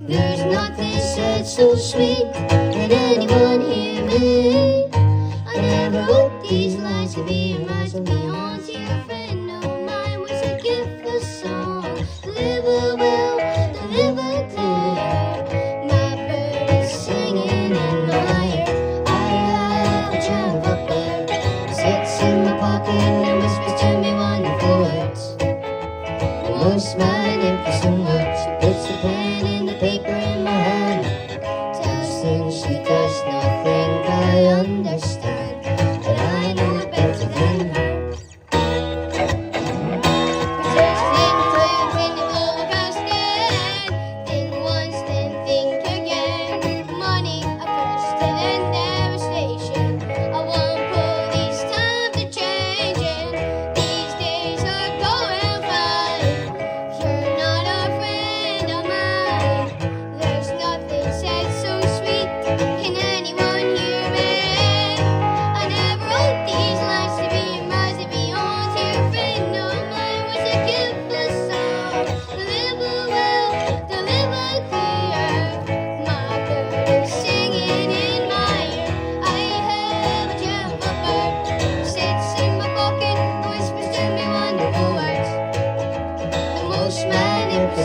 There's nothing said so sweet. Can anyone hear me? I never hoped these lines could be rising beyond. To a friend of mine was a gift for song. Deliver well, deliver clear. My bird is singing in my ear. I have a child up there, sits in my pocket and whispers to me wonderful words. The most magnificent words. She puts the pen in the paper in my hand, tells things she does not think I understand, but I know it better than her.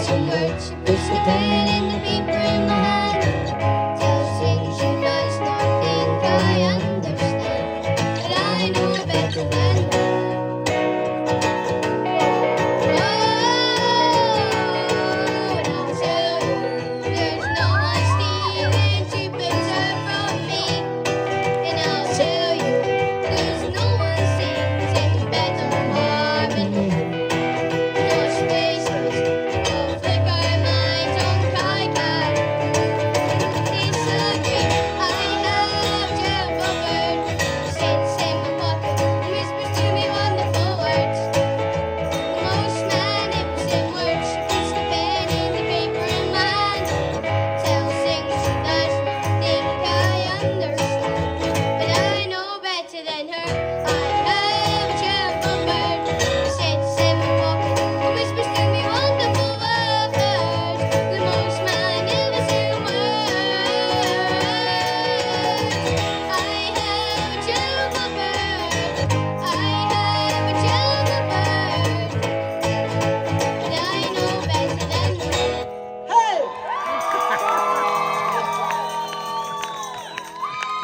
Some words, she puts the pen in the paper in my hand, tells things she does not think I understand, but I know it better than her. Oh, and I'll tell you, there's no one stealing two better from me. And I'll tell you, there's no one sings any better harmony.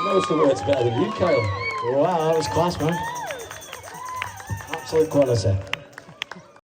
Knows the words better than you, Kyle. Wow, that was class, man. Absolute quality.